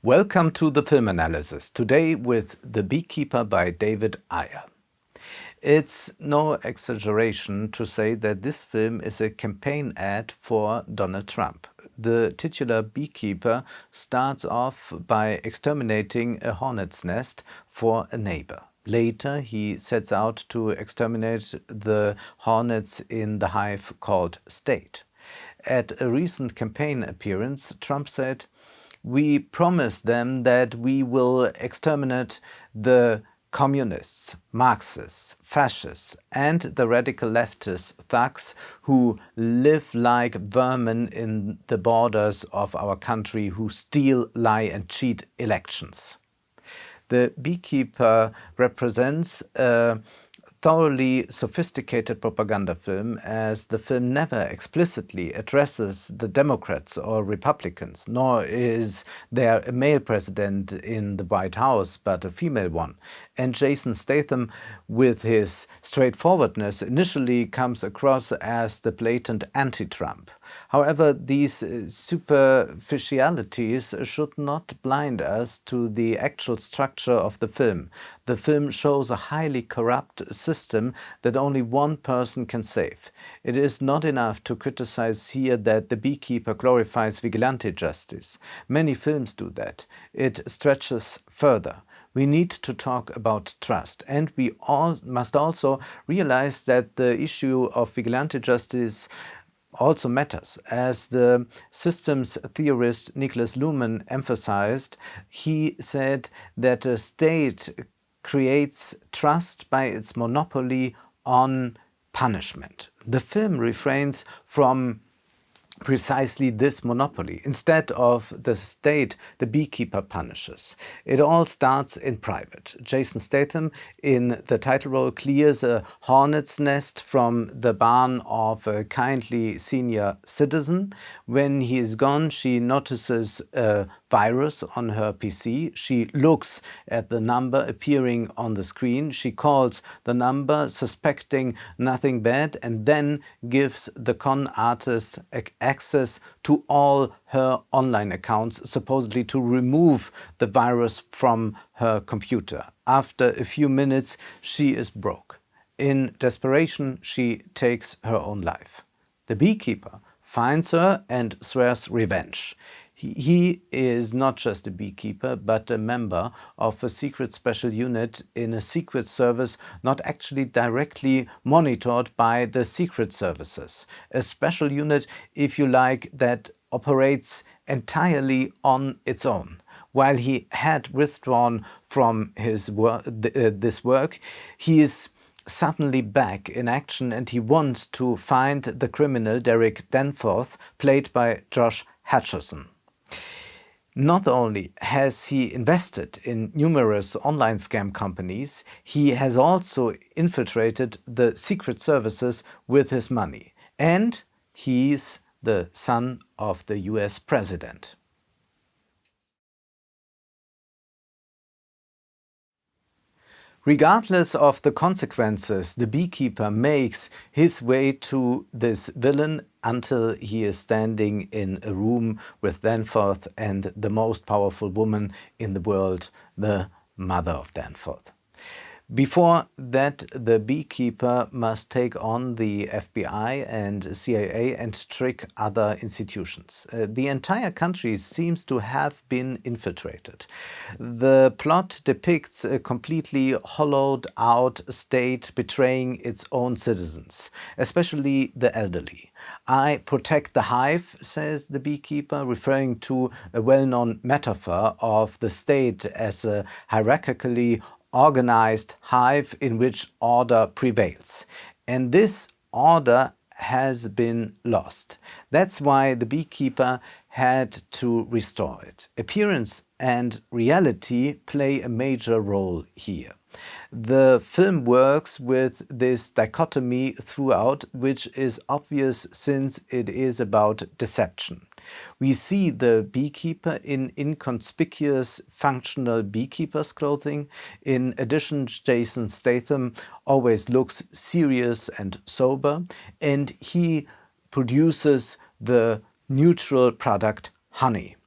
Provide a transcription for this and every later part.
Welcome to the film analysis, today with The Beekeeper by David Ayer. It's no exaggeration to say that this film is a campaign ad for Donald Trump. The titular beekeeper starts off by exterminating a hornet's nest for a neighbor. Later, he sets out to exterminate the hornets in the hive called State. At a recent campaign appearance, Trump said, "We promise them that we will exterminate the communists, Marxists, fascists and the radical leftist thugs who live like vermin in the borders of our country, who steal, lie and cheat elections." The Beekeeper represents a thoroughly sophisticated propaganda film, as the film never explicitly addresses the Democrats or Republicans, nor is there a male president in the White House, but a female one. And Jason Statham, with his straightforwardness, initially comes across as the blatant anti-Trump. However, these superficialities should not blind us to the actual structure of the film. The film shows a highly corrupt system that only one person can save. It is not enough to criticize here that The Beekeeper glorifies vigilante justice. Many films do that. It stretches further. We need to talk about trust, and we all must also realize that the issue of vigilante justice also matters. As the systems theorist Niklas Luhmann emphasized, he said that a state creates trust by its monopoly on punishment. The film refrains from precisely this monopoly. Instead of the state, the beekeeper punishes. It all starts in private. Jason Statham, in the title role, clears a hornet's nest from the barn of a kindly senior citizen. When he is gone, she notices a virus on her PC. She looks at the number appearing on the screen. She calls the number, suspecting nothing bad, and then gives the con artist access to all her online accounts, supposedly to remove the virus from her computer. After a few minutes, she is broke. In desperation, she takes her own life. The beekeeper finds her and swears revenge. He is not just a beekeeper, but a member of a secret special unit in a secret service not actually directly monitored by the secret services. A special unit, if you like, that operates entirely on its own. While he had withdrawn from his this work, he is suddenly back in action, and he wants to find the criminal Derek Danforth, played by Josh Hutcherson. Not only has he invested in numerous online scam companies, he has also infiltrated the secret services with his money. And he's the son of the US president. Regardless of the consequences, the beekeeper makes his way to this villain until he is standing in a room with Danforth and the most powerful woman in the world, the mother of Danforth. Before that, the beekeeper must take on the FBI and CIA and trick other institutions. The entire country seems to have been infiltrated. The plot depicts a completely hollowed out state betraying its own citizens, especially the elderly. "I protect the hive," says the beekeeper, referring to a well-known metaphor of the state as a hierarchically organized hive in which order prevails. And this order has been lost. That's why the beekeeper had to restore it. Appearance and reality play a major role here. The film works with this dichotomy throughout, which is obvious since it is about deception. We see the beekeeper in inconspicuous functional beekeeper's clothing. In addition, Jason Statham always looks serious and sober, and he produces the neutral product honey.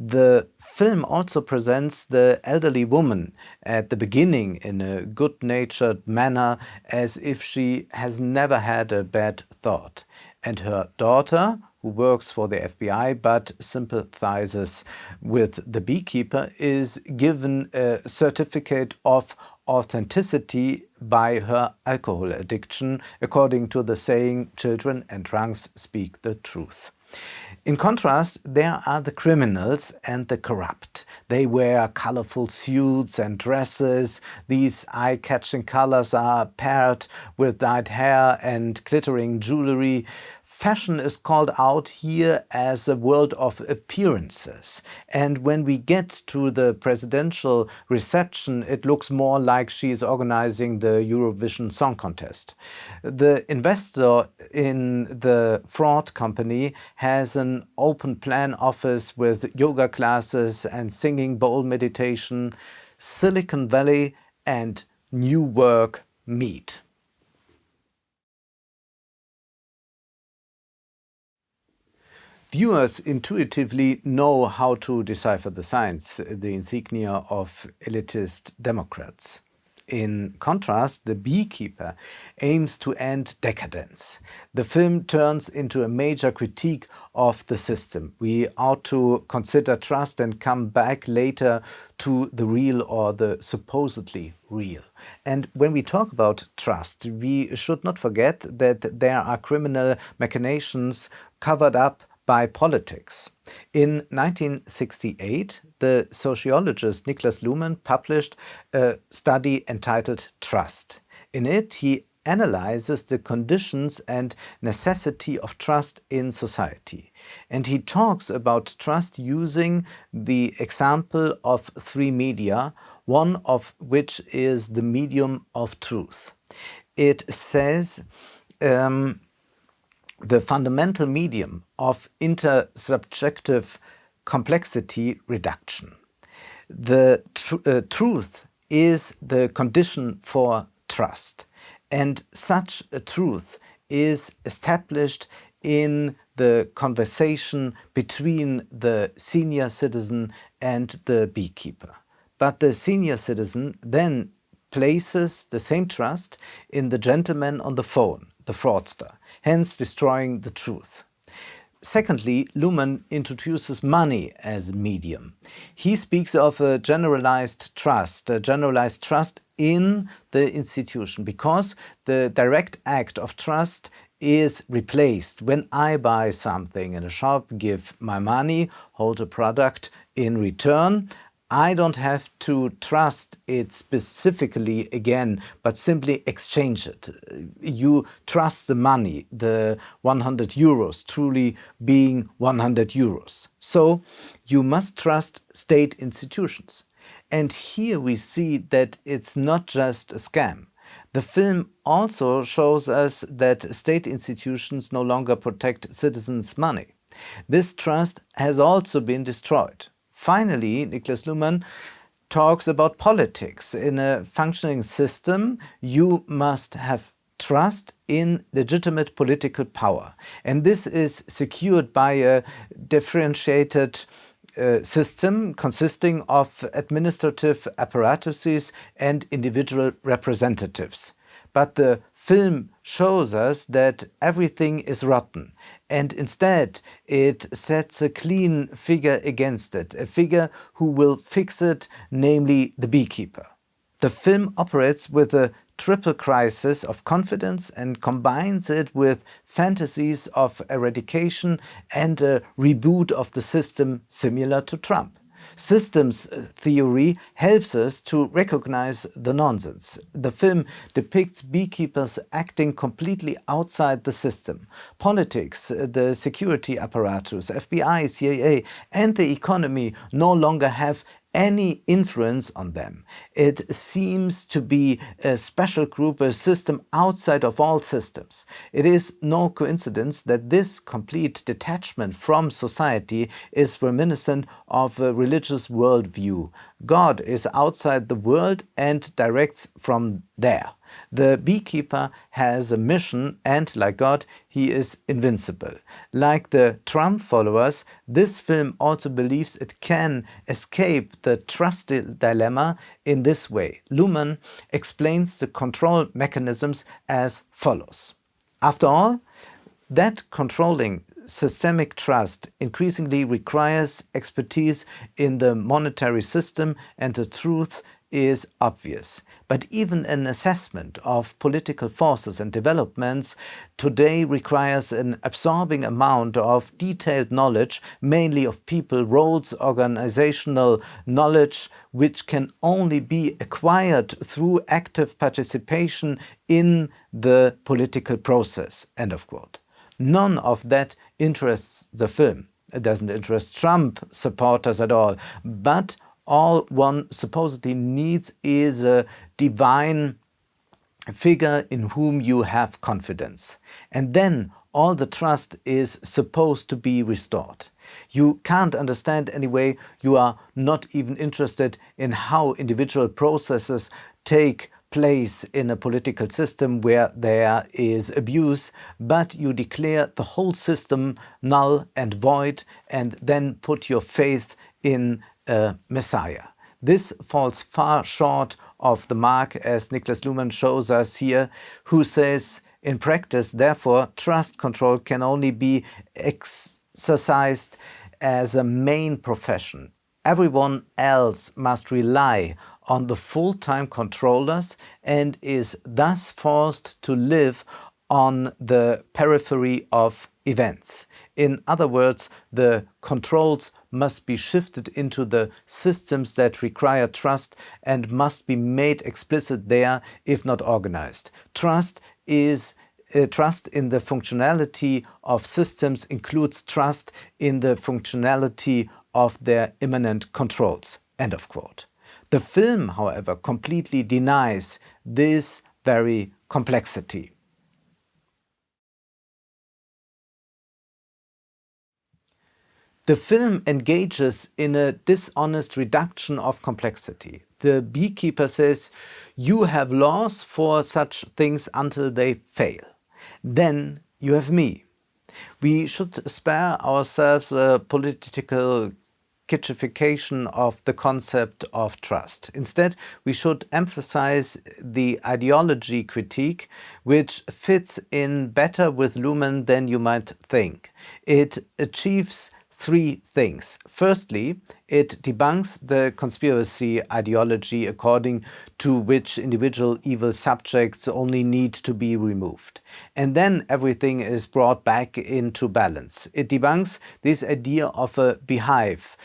The film also presents the elderly woman at the beginning in a good-natured manner, as if she has never had a bad thought. And her daughter, who works for the FBI but sympathizes with the beekeeper, is given a certificate of authenticity by her alcohol addiction, according to the saying, "Children and drunks speak the truth." In contrast, there are the criminals and the corrupt. They wear colorful suits and dresses. These eye-catching colors are paired with dyed hair and glittering jewelry. Fashion is called out here as a world of appearances. And when we get to the presidential reception, it looks more like she is organizing the Eurovision Song Contest. The investor in the fraud company has an open plan office with yoga classes and singing bowl meditation. Silicon Valley and new work meet. Viewers intuitively know how to decipher the signs, the insignia of elitist Democrats. In contrast, The Beekeeper aims to end decadence. The film turns into a major critique of the system. We ought to consider trust and come back later to the real or the supposedly real. And when we talk about trust, we should not forget that there are criminal machinations covered up by politics. In 1968, the sociologist Niklas Luhmann published a study entitled Trust. In it, he analyzes the conditions and necessity of trust in society. And he talks about trust using the example of three media, one of which is the medium of truth. It says, the fundamental medium of intersubjective complexity reduction. The truth is the condition for trust, and such a truth is established in the conversation between the senior citizen and the beekeeper. But the senior citizen then places the same trust in the gentleman on the phone, the fraudster, hence destroying the truth. Secondly, Luhmann introduces money as medium. He speaks of a generalized trust in the institution, because the direct act of trust is replaced. When I buy something in a shop, give my money, hold a product in return, I don't have to trust it specifically again, but simply exchange it. You trust the money, the 100 euros, truly being 100 euros. So you must trust state institutions. And here we see that it's not just a scam. The film also shows us that state institutions no longer protect citizens' money. This trust has also been destroyed. Finally, Niklas Luhmann talks about politics. In a functioning system, you must have trust in legitimate political power. And this is secured by a differentiated system consisting of administrative apparatuses and individual representatives. But the film shows us that everything is rotten, and instead it sets a clean figure against it, a figure who will fix it, namely the beekeeper. The film operates with a triple crisis of confidence and combines it with fantasies of eradication and a reboot of the system similar to Trump. Systems theory helps us to recognize the nonsense. The film depicts beekeepers acting completely outside the system. Politics, the security apparatus, FBI, CIA, and the economy no longer have any influence on them. It seems to be a special group, a system outside of all systems. It is no coincidence that this complete detachment from society is reminiscent of a religious worldview. God is outside the world and directs from there. The beekeeper has a mission and, like God, he is invincible. Like the Trump followers, this film also believes it can escape the trust dilemma in this way. Luhmann explains the control mechanisms as follows. After all, that controlling systemic trust increasingly requires expertise in the monetary system, and the truth is obvious. But even an assessment of political forces and developments today requires an absorbing amount of detailed knowledge, mainly of people, roles, organizational knowledge, which can only be acquired through active participation in the political process. End of quote. None of that interests the film. It doesn't interest Trump supporters at all. But all one supposedly needs is a divine figure in whom you have confidence. And then all the trust is supposed to be restored. You can't understand anyway, you are not even interested in how individual processes take place in a political system where there is abuse, but you declare the whole system null and void and then put your faith in a Messiah. This falls far short of the mark, as Niklas Luhmann shows us here, who says, in practice, therefore, trust control can only be exercised as a main profession. Everyone else must rely on the full-time controllers and is thus forced to live on the periphery of events. In other words, the controls must be shifted into the systems that require trust and must be made explicit there, if not organized. Trust in the functionality of systems includes trust in the functionality of their immanent controls. End of quote. The film, however, completely denies this very complexity. The film engages in a dishonest reduction of complexity. The beekeeper says, you have laws for such things until they fail. Then you have me. We should spare ourselves a political kitschification of the concept of trust. Instead, we should emphasize the ideology critique, which fits in better with Luhmann than you might think. It achieves three things. Firstly, it debunks the conspiracy ideology according to which individual evil subjects only need to be removed. And then everything is brought back into balance. It debunks this idea of a beehive.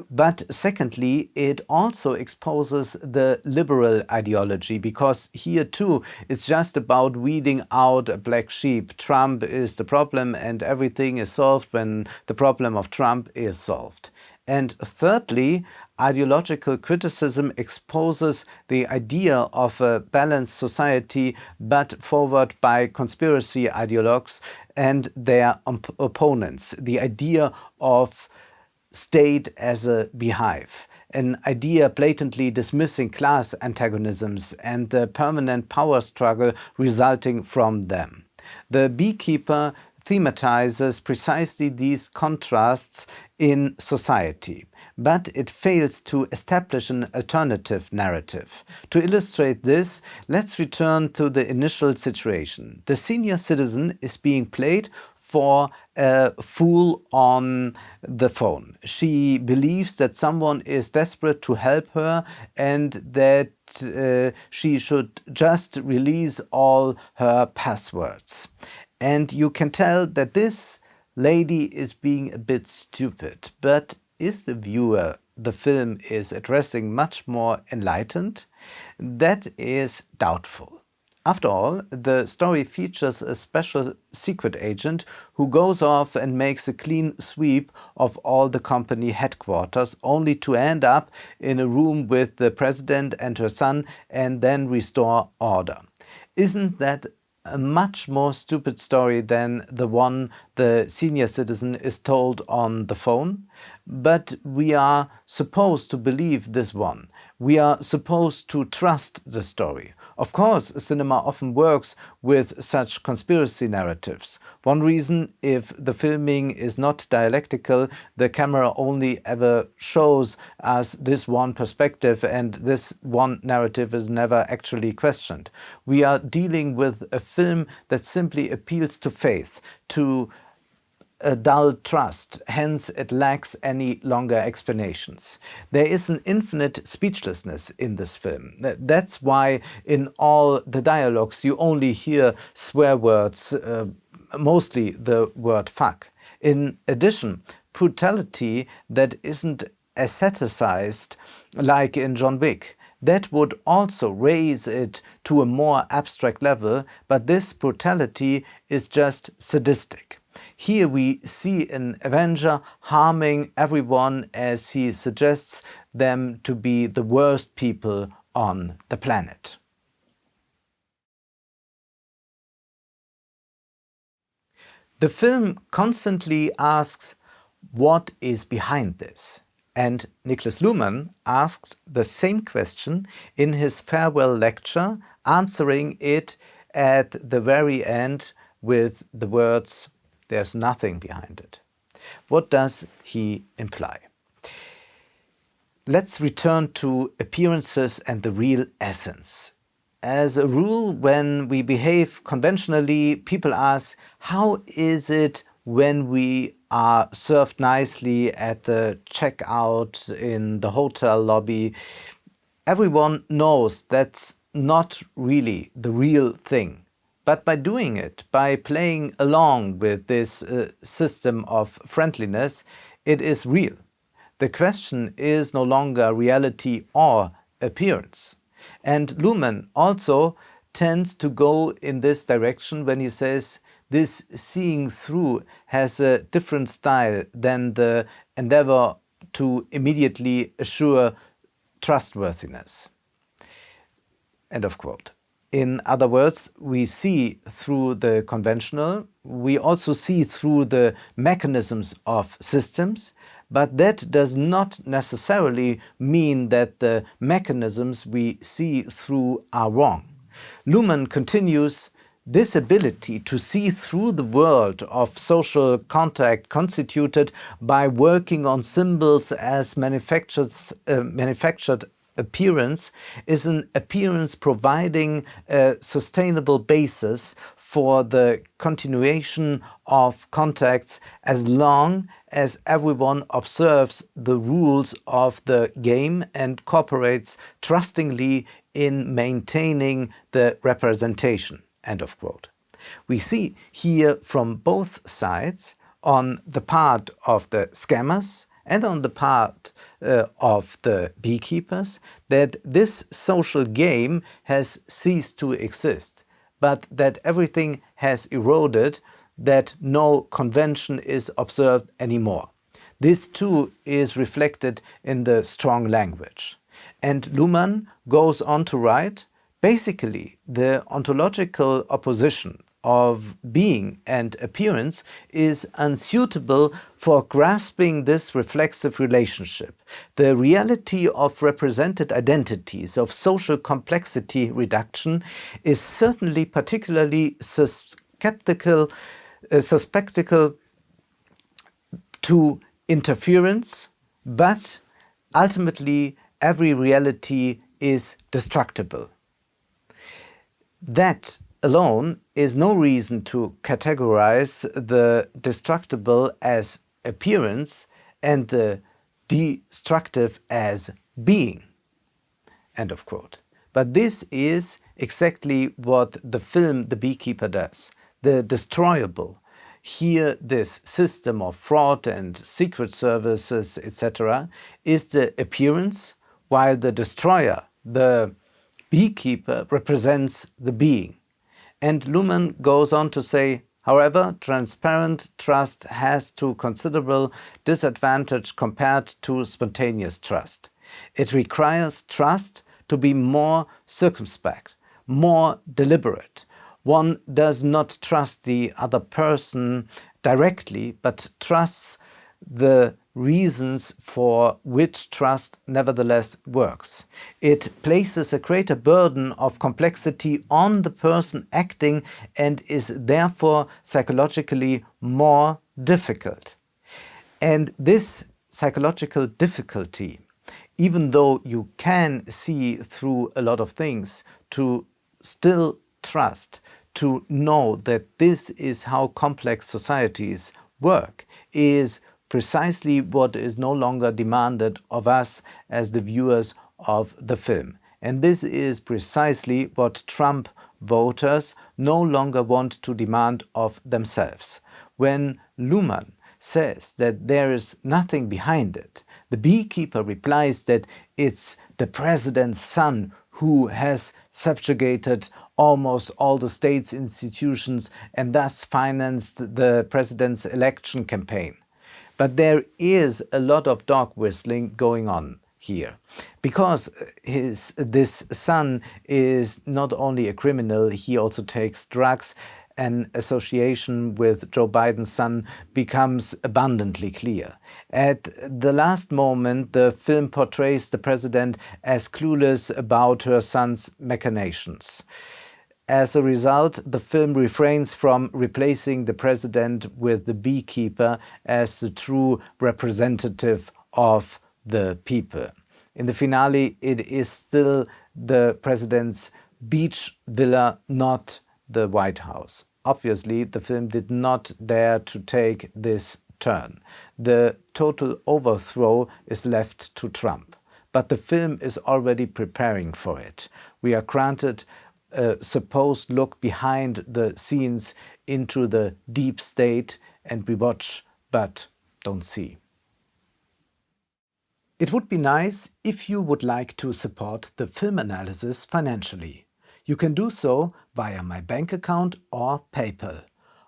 But secondly, it also exposes the liberal ideology, because here too it's just about weeding out a black sheep. Trump is the problem and everything is solved when the problem of Trump is solved. And thirdly, ideological criticism exposes the idea of a balanced society, but forward by conspiracy ideologues and their opponents. The idea of state as a beehive, an idea blatantly dismissing class antagonisms and the permanent power struggle resulting from them. The beekeeper thematizes precisely these contrasts in society, but it fails to establish an alternative narrative. To illustrate this, let's return to the initial situation. The senior citizen is being played for a fool on the phone. She believes that someone is desperate to help her and that she should just release all her passwords. And you can tell that this lady is being a bit stupid, but is the viewer the film is addressing much more enlightened? That is doubtful. After all, the story features a special secret agent who goes off and makes a clean sweep of all the company headquarters, only to end up in a room with the president and her son and then restore order. Isn't that a much more stupid story than the one the senior citizen is told on the phone? but we are supposed to believe this one. We are supposed to trust the story. Of course, cinema often works with such conspiracy narratives. One reason, if the filming is not dialectical, the camera only ever shows us this one perspective and this one narrative is never actually questioned. We are dealing with a film that simply appeals to faith, to a dull trust, hence it lacks any longer explanations. There is an infinite speechlessness in this film. That's why in all the dialogues you only hear swear words, mostly the word fuck. In addition, brutality that isn't aestheticized like in John Wick. That would also raise it to a more abstract level, but this brutality is just sadistic. Here we see an Avenger harming everyone as he suggests them to be the worst people on the planet. The film constantly asks, what is behind this? And Niklas Luhmann asked the same question in his farewell lecture, answering it at the very end with the words, "There's nothing behind it." What does he imply? Let's return to appearances and the real essence. As a rule, when we behave conventionally, people ask, how is it when we are served nicely at the checkout in the hotel lobby? Everyone knows that's not really the real thing. But by doing it, by playing along with this system of friendliness, it is real. The question is no longer reality or appearance. And Luhmann also tends to go in this direction when he says this seeing through has a different style than the endeavor to immediately assure trustworthiness. End of quote. In other words, we see through the conventional, we also see through the mechanisms of systems, but that does not necessarily mean that the mechanisms we see through are wrong. Luhmann continues, this ability to see through the world of social contact constituted by working on symbols as manufactured appearance is an appearance providing a sustainable basis for the continuation of contacts as long as everyone observes the rules of the game and cooperates trustingly in maintaining the representation. End of quote. We see here from both sides, on the part of the scammers and on the part of the beekeepers, that this social game has ceased to exist, but that everything has eroded, that no convention is observed anymore. This too is reflected in the strong language. And Luhmann goes on to write, basically the ontological opposition of being and appearance is unsuitable for grasping this reflexive relationship. The reality of represented identities, of social complexity reduction, is certainly particularly susceptible to interference, but ultimately every reality is destructible. That alone is no reason to categorize the destructible as appearance and the destructive as being. End of quote. But this is exactly what the film The Beekeeper does. The destroyable. Here, this system of fraud and secret services, etc., is the appearance, while the destroyer, the beekeeper, represents the being. And Luhmann goes on to say, however, transparent trust has to considerable disadvantage compared to spontaneous trust. It requires trust to be more circumspect, more deliberate. One does not trust the other person directly, but trusts the reasons for which trust nevertheless works. It places a greater burden of complexity on the person acting and is therefore psychologically more difficult. And this psychological difficulty, even though you can see through a lot of things, to still trust, to know that this is how complex societies work, is precisely what is no longer demanded of us as the viewers of the film. And this is precisely what Trump voters no longer want to demand of themselves. When Luhmann says that there is nothing behind it, the Beekeeper replies that it's the president's son who has subjugated almost all the state's institutions and thus financed the president's election campaign. But there is a lot of dog whistling going on here, because this son is not only a criminal, he also takes drugs. An association with Joe Biden's son becomes abundantly clear. At the last moment, the film portrays the president as clueless about her son's machinations. As a result, the film refrains from replacing the president with the Beekeeper as the true representative of the people. In the finale, it is still the president's beach villa, not the White House. Obviously, the film did not dare to take this turn. The total overthrow is left to Trump. But the film is already preparing for it. We are granted a supposed look behind the scenes into the deep state, and we watch but don't see. It would be nice if you would like to support the film analysis financially. You can do so via my bank account or PayPal.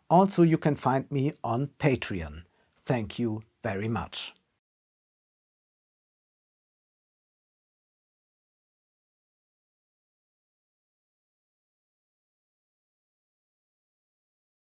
Also, you can find me on Patreon. Thank you very much.